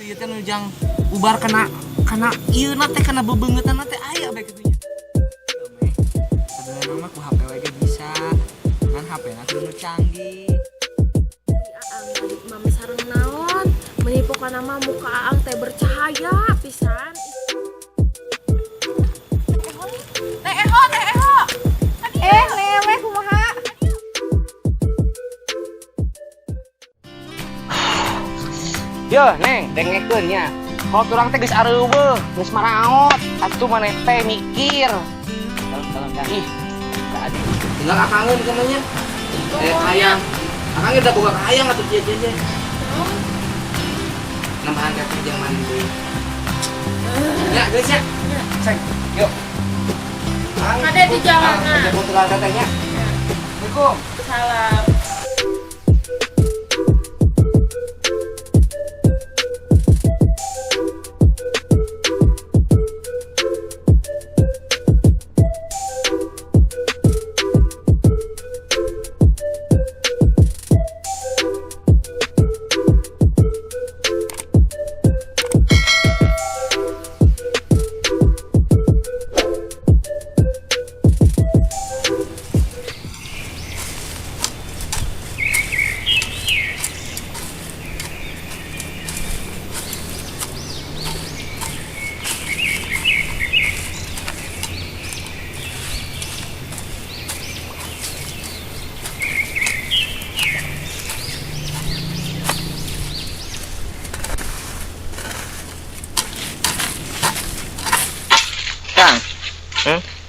gitu ya teh jang ubar kena ieu na teh kena bebeungetan na teh aya bae kitu nya. Sebenarnya mah ku HP we ge bisa. Kan HP na teu canggih. Aang tadi mami sareng naon? Menipu kana mah muka Aang teh bercahaya pisan. Teh Eho. Newe kumaha? Yo, Neng, dengekeun nya. Kalau turang teh geus areuweuh, geus maraot, atuh maneh teh mikir. Dalam kan. Ih, tadi. Tinggal akangeun kana nya. Hayang. Akang udah boga hayang atuh cie-cie. Nambahan teh jeung mandi deui. Ya, geus ya. Seng, yuk. Ada di jalan. Ada motor tetehnya. Assalamualaikum. Salam. Kang,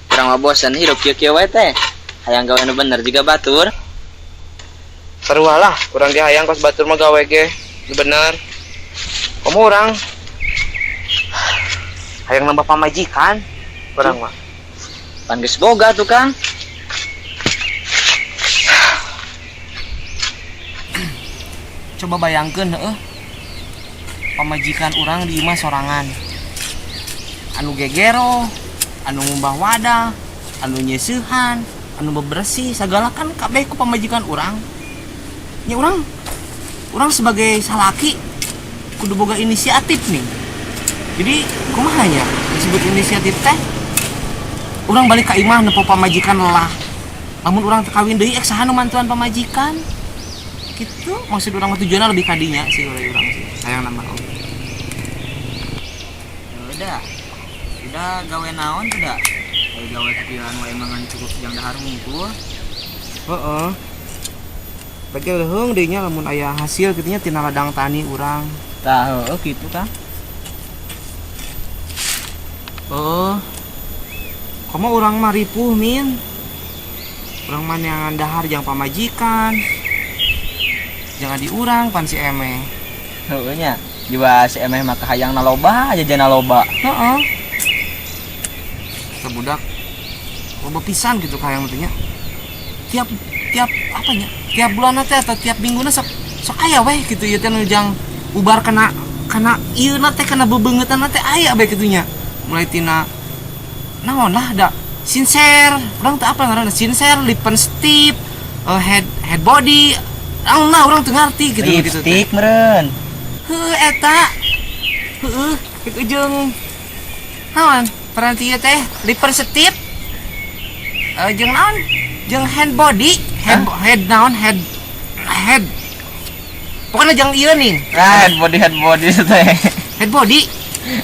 kurang mah bosan hidup kieu-kieu we teh. Hayang gawe nu bener juga batur. Sarua lah, kurang dihayang kos batur mah gawe ge. Bener. Kamu orang hayang nambah pamajikan. Kurang mah. Pan geus boga tuh, Kang. Coba bayangkeun heuh. Pamajikan urang di imah sorangan. Anu gegero, anu ngumbah wadah, anu nyeusehan, anu bebersih, sagala kan kabeh ku pamajikan urang. Nya urang sebagai salaki kudu boga inisiatif nih. Jadi kumaha nya disebut inisiatif teh? Urang balik ka imah nepo pamajikan lelah. Lamun urang teu kawin deui saha nu mantuan pamajikan. Gitu maksud urang mah tujuanna lebih ka dinya sih urang sih. Hayang nambah. Udah gawe naon tuh dah? Gawe kepikiran wae mangan cukup jang dahar ngumpul. Heeh. Bagi leuheung deui nya lamun aya hasil kitu nya tina ladang tani urang. Tah heueuh kitu, Kang. Oh. Komo urang mah ripuh min. Urang mah neangan dahar jang pamajikan. Jangan di urang pan si emeh. Heueuh nya. Jiwa si emeh mah kahayangna loba, jajanna loba. Heeh. Budak loba pisan gitu kahayang teh nya. Tiap apanya? Tiap bulan teh atau tiap minggu sok aya weh gitu ya teh nu jang ubar kena ieu na teh kena bebeungetan na teh aya bae kitu nya. Mulai tina naon lah da sincer, urang teh apa ngaranna sincer, lipstick, head body. Urang teu ngarti gitu gitu teh. Lipstick meureun. Heuh eta. Heueuh jeung naon? Peranti teh lipstick. Jeung naon? Jeung hand body, head naon? Head. Pokoknya jeung ieu nih. Head body teh. Head body.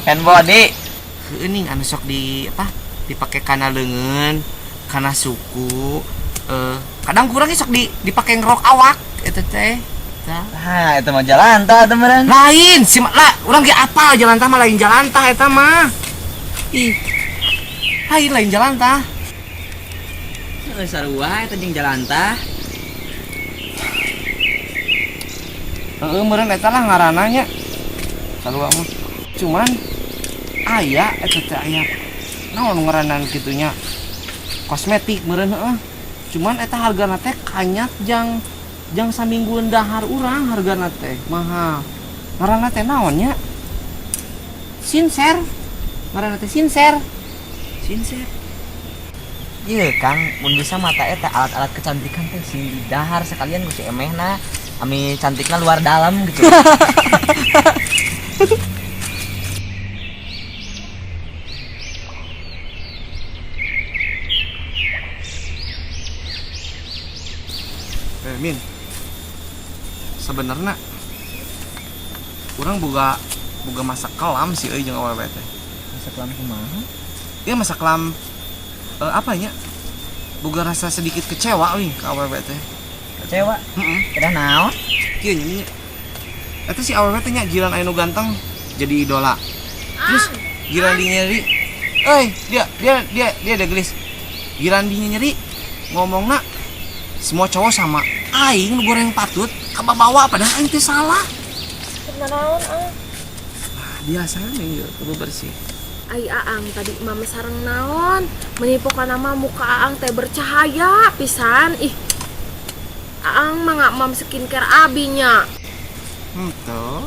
Hand body. Heueuh ning anu sok dipake kana leungeun, kana suku. Kadang kurang sok dipake ngrok awak eta teh. Nah, itu mah jalantah teh meureun. Lain, urang ge apal jalantah mah lain jalantah eta mah. Ih. Lain jalantah. Sarua eta jeung jalantah. Heeh, meureun eta lah ngaranna nya. Sarua mah. Cuman aya eta teh aya. Naon ngaranna kitu nya? Kosmetik meureun heeh. Cuman eta hargana teh kanyak jang saminggueun dahar urang hargana teh mahal. Ngaranna teh naon nya? Sincer. Ngaranna teh sincer. Iya Kang, mun bisa mata eta alat-alat kecantikan teh sing di dahar sekalian ku si emehna, ami cantikna luar dalam gitu. Urang boga masak kelam sih euy jeung awewe teh. Masak lam kumaha? Ieu masak kelam apa nya? Boga rasa sedikit kecewa euy ka awewe teh. Kecewa. Heeh. Kedah naon? Kieu nya. Eta si awewe teh nya jiran anu ganteng jadi idola. Terus giran di nyeri. Dia ada gelis. Giran di nyeri ngomongna semua cowok sama aing nu goreng patut kababawa padahal aing teh salah. Naon Biasanya nih kudu bersih. Ai Aang tadi mame sareng naon menipu kana mah muka Aang teh bercahaya pisan. Ih Aang mah ngak mam skincare abinya. Henteu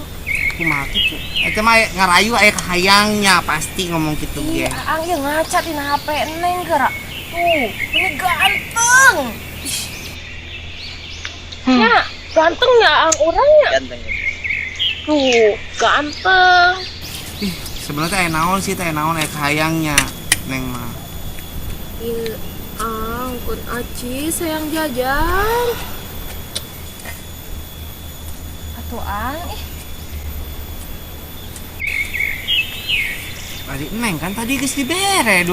kumaha kitu eta mah ngarayu aya kahayangnya pasti ngomong kitu Ih ge. Aang ieu ngaca dina HP Neng geura. Tuh ini ganteng. Ya gantengnya Aang orangnya. Ganteng. Tuh ganteng. Ih sebenarnya aya naon sih teh naon aya kahayangnya Neng mah. Iya, Kun Aci sayang jajan. Atuh Ang, Tadi Neng kan tadi geus dibere 2.000.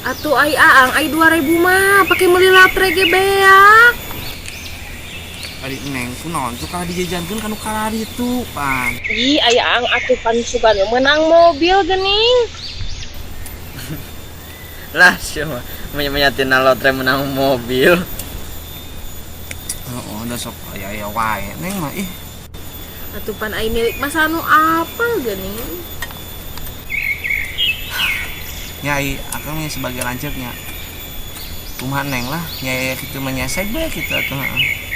Atuh ai Aang, ai 2.000 mah pakai meuli latre ge beak. Tadi Neng kunaon tuh kalau dijajankeun kanu kalari itu pan. Ih, ai Aang atuh pan sugan menang mobil geuning. Lah siapa menyatin lotre menang mobil. Oh, udah sok aya wae Neng mah ih. Atuh pan ai milik Mas anu apel geuning. Nyai akang nya sebagai lanceuknya. Kumaha Neng lah, nyai kitu mah nyesek bae kitu atuh heeh.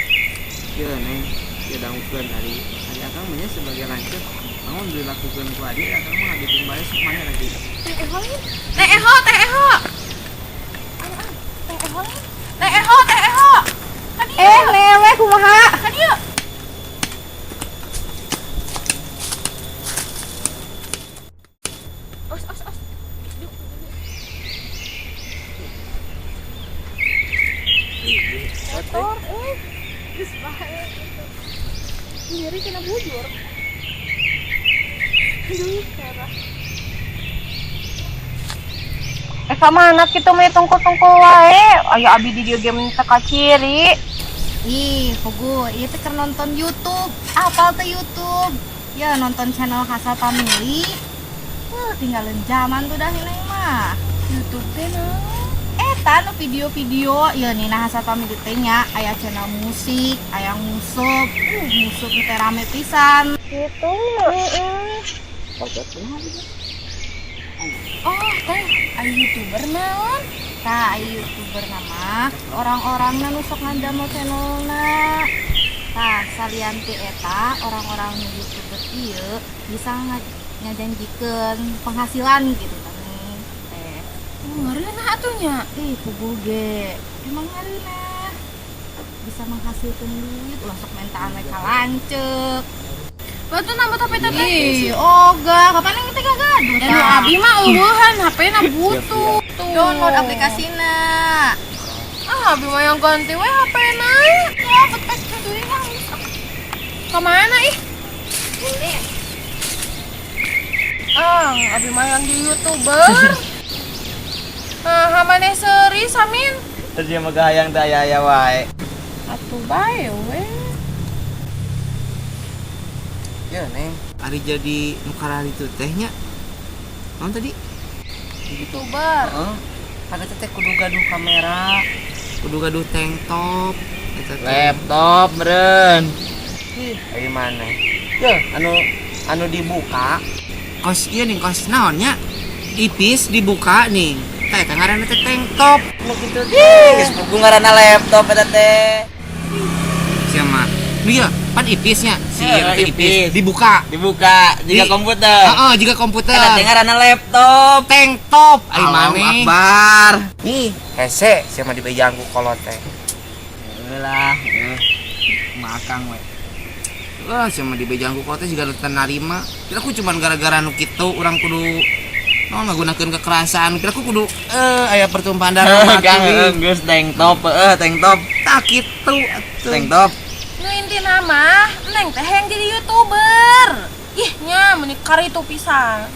Ieu Neng, ieu dangukeun ari akang mah nya sebagai lanceuk. Namun dilakukeun ku adi akang mah ngaditung bae sok mah lagi. Teh Eho. Teh Eho. Teh Eho. Teh Eho. Newe kumaha? Ka dieu. Os. Motor, geus bae. Diri kena bujur. Aduh, parah. Mana kita mah tungkul-tungkul wae. Ayo abi di dia game teka ciri. Ih, Pugu, ieu teh keur nonton YouTube. Apal teh YouTube? Ya nonton channel Hasal Family. Tinggalin zaman tuh dah ini mah. YouTube teh naon? Eta nu video-video ieu nih nah Hasal Family teh nya aya channel musik, aya nguseup. Nguseup teh rame pisan. Gitu. Oh, teh aya YouTuber naon? Tah, aya YouTuber nama orang-orang nu sok ngandamel channelna. Tah, salianti eta orang-orang YouTuber ieu bisa ngajanjikeun penghasilan gitu kan. Teh. Ngareuna atunya. Ih, pugu ge. Emang ngareuna bisa menghasilkan duit ulah sok mentaan mereka lanceuk. Batu nambah HP teh. Ih, oga, kapan yang teh gagaduh Anu abi mah eueuhan HP-na butuh. download aplikasina. Abi mah yang ganti we HP-na. Ya, betes duit nangis. Kemana ih? Abi mah yang di YouTuber. Hamane seuri samin. Terus dia mah gahayang teh aya wae. Atuh bae we. Ya Neng, ari jadi nu kalari itu tehnya. Naon tadi? YouTuber. Heeh. Kada teh kudu gaduh kamera, kudu gaduh tank top, eta teh. Laptop meureun. Ih, dari mana? Ya, anu dibuka. Kos ieu nih kos naonnya? Ipis dibuka nih. Teh ngaranna teh tank top. Nu kitu teh. Geus pugu ngaranna laptop eta teh. Sia mah. Nu ieu pan ipisnya. Si Ipis. ipis dibuka. Dibuka jika komputer. Heeh, jika komputer. Eta teh ngaranna laptop. Tank top. Ai Allahu maneh. Akbar. Nih, hese sia mah dibejang ku kolot teh. Lah, Makang we. Sia mah dibejang ku kolot teh juga teu narima. Kira ku cuman gara-gara nu kitu urang kudu ngagunakeun kekerasan. Kira ku kudu aya pertumpahan darah mati. geus tank top, tank top. Tak kitu atuh. Tank top. Nu intina mah Neng teh yang jadi YouTuber. menikah itu pisan.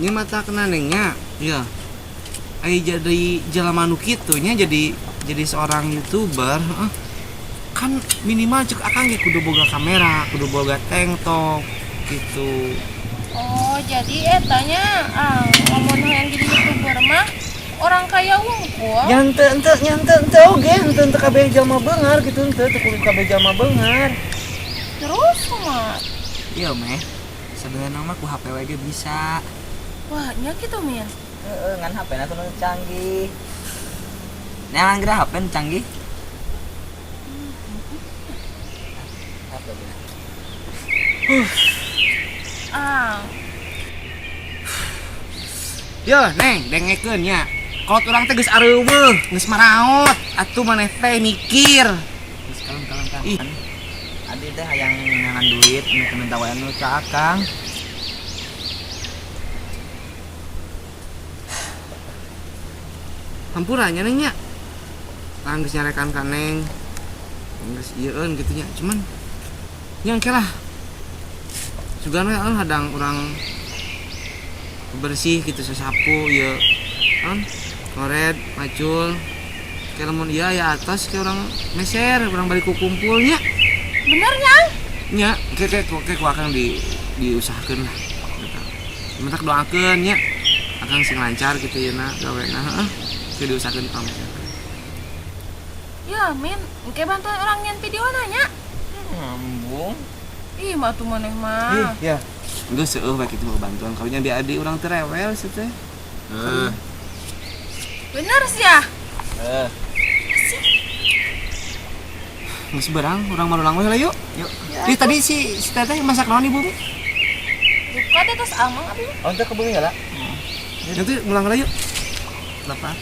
Ini mata kena nengnya. Ya. Ai jadi jelema nu kitu nya jadi seorang YouTuber, heeh. Kan minimal cek akang ge kudu boga kamera, kudu boga tank top gitu. Oh, jadi etanya ngomong yang jadi YouTuber mah orang kaya wungkul. Ente oge, ente kabeh jalma beungar gitu, ente teu kudu kabeh jalma beungar. Terus mah. Iya, Meh. Sebenarnya mah ku HP we ge bisa. Wah, nya kitu Min. Heeh, ngan HP-na kudu canggih. Neangan geura HP nu canggih. Yo, Neng, dengekeun nya. Kalau urang teh geus areuweuh, geus maraot, atuh maneh teh mikir. Geus kalem. Ih, Adi teh hayang ngangan duit nu teu minta wae nu ka Akang. hampurannya Neng nya. Lah geus nyarekan ka Neng. Geus ieueun gitu nya. Cuman yang lah. Sugana hadang urang bersih gitu sasapu ieu kan ngoret macul kayak lamun ieu ya atas kayak orang meser orang balik kumpulnya Benernya? nya kayak ku akang diusahakeun lah mentak doakeun nya akang sing lancar gitu yeuna gawena heeh teu diusahakeun ka meser. Ya, Min, engke bantuan orang nyen video nanya. Ngambung. Ih, mah tuh maneh mah. Ya geus seueuh bae kitu bantuan karunya di adi urang teu rewel sih teh. Bener sih ya. Geus berang urang marulang we lah yuk. Yuk. Ih tadi si teteh masak naon di bumi? Buka deh terus amang abi. Oh teh ke bumi heula. Nanti ngulang lah yuk. Lapar.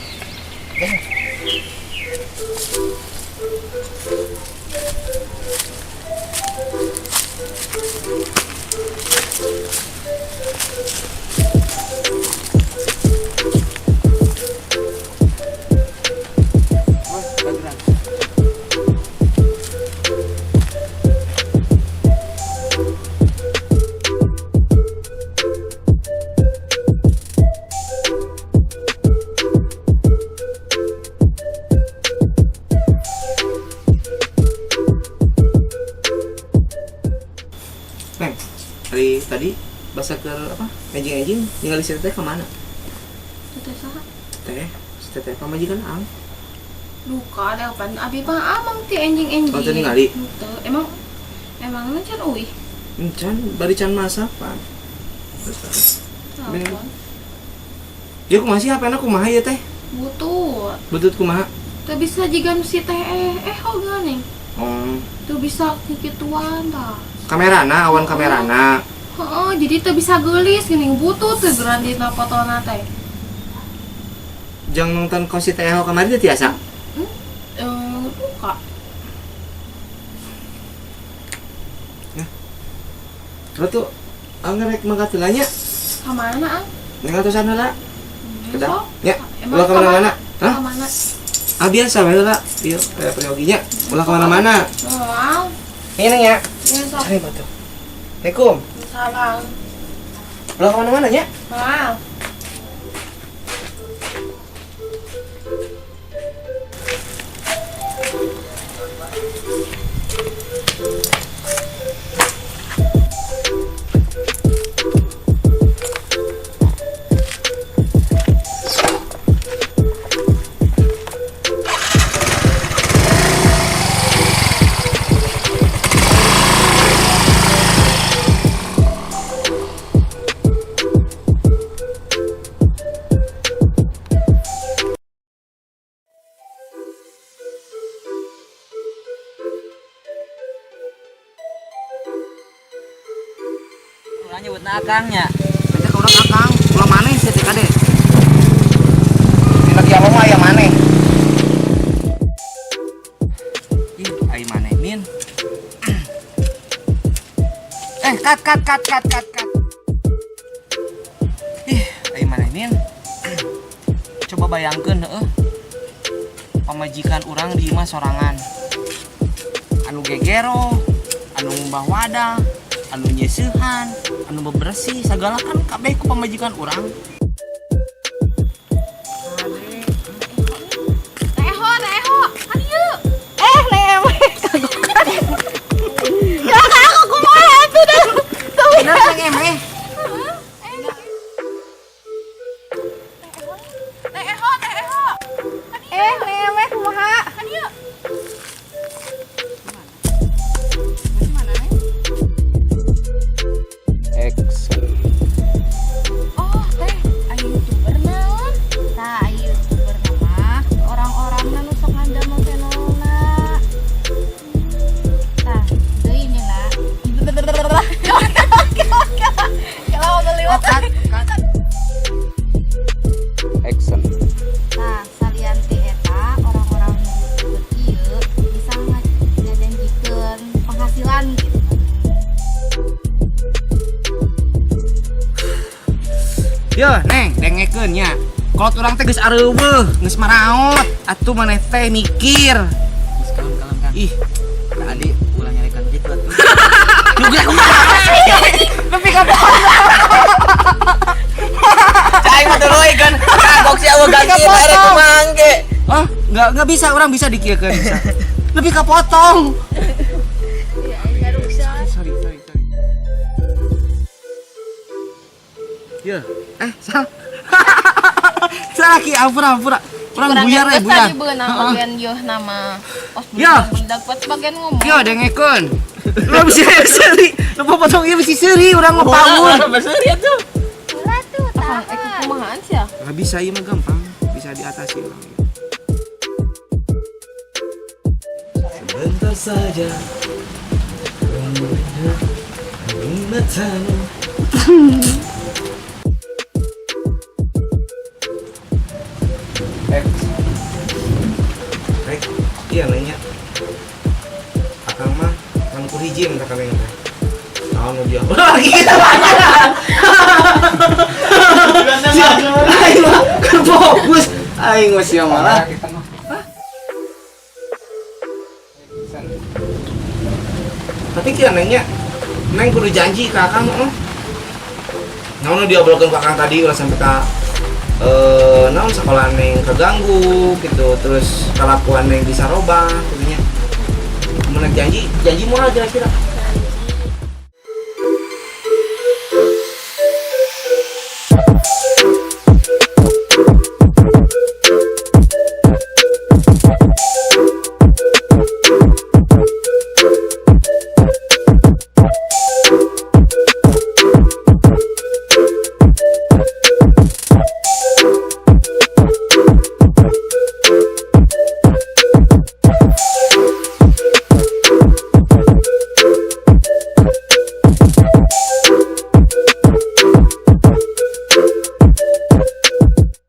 Neng, hari tadi bahasa ke apa? Enjing ningali si teteh kemana? Teteh saha? Teh, si teteh pamajikan ang. Luka ada apa? Abi mah amang ti enjing-enjing. Oh, teu ningali? Teu. Emang can euy. Encan, bari can masakan. Telepon. Ya kumaha sih HP-na kumaha ya teh? Butut. Butut kumaha? Teu bisa jigan si teh hoga nih. Oh, Teu bisa kikituan tah. kamerana, awan kamerana. Heeh, jadi teu bisa geulis geuning butut teh geran dina fotona teh. Jang nonton konsi teh kamari teh tiasa. Luka. Lo tuh ngerek mangkat tulanya. Ka mana ang? Ning atusan heula. Kedah. Sok. Ya, Emang ulah ka mana-mana. Hah? Ka mana? Ah biasa we heula. Ieu aya perioginya. Ulah ka mana-mana. Moal. Ini Neng ya. Ya sok. Cari batu. Assalamualaikum. Salam. Ulah ka mana-mana nya. Moal. Ulah nyebutna Akangnya. Teteh urang akang. Ulah maneh sih teh kade. Dina kieu mah aya maneh. Ih, ai maneh min. Cut. Ih, ai maneh min. Coba bayangkeun heueuh. Pamajikan urang di imah sorangan. Anu gegero, anu ngumbah wadah, anu nyeusehan, anu bebersih segala kan kabeh ku pamajikan urang. Teho, kan yuk. Neng kagokan. Ya aku kumaha tuh dah. Bener Neng Emeh. Neng kumaha? Kan yuk. Action. Oh, teh, ayo YouTuber naon? Tah, ayo YouTuber mah orang-orang nu sok ngandamel channelna. Tah, deui nya na. Kalau udah lewat. Action. Tah, salianti eta orang-orang nu YouTuber ieu bisa ngajanjikeun penghasilan gitu. Ya, Neng, dengekeun nya. Kalau urang teh geus areueuh, geus maraot, atuh maneh teh mikir. Kalem kan. Ih, Tadi ulah nyarikan gitu atuh. juga kumaha sih? Tapi ka pohon. Cai mah tuluy kan. Kagok si awewe ganti bare kumangge. Ah, enggak bisa, orang bisa dikieukeun bisa. Lebih ka potong. Sorry. Ya, salah. Salah ki, ampura. Orang buyar ya, buyar. Tadi beunang bagian yeuh nama. Os Ya. budak buat bagian ngomong. Yo, dengekeun. Lu bisa seuri. Lu potong ieu bisi seuri urang mah paun. Beseuri atuh. Ulah tuh, Akang tahan. kumahaan sih ya? Nggak bisa, ieu mah gampang. Bisa diatasi orang. Sebentar saja. Matamu. Rek, iya nanya. Akang mah kan kuhiji minta kalian teh. Naon nu dia? Lagi kita banyak. Aing mah kan fokus. Aing mah sia malah. Tapi kira nanya, Neng kudu janji ke Akang mah. Naon nu diobrolkeun ka Akang tadi ulah sampai ka naon sekolah Neng keganggu gitu, terus kelakuan Neng bisa robah gitu nya. Mana janji moal kira-kira.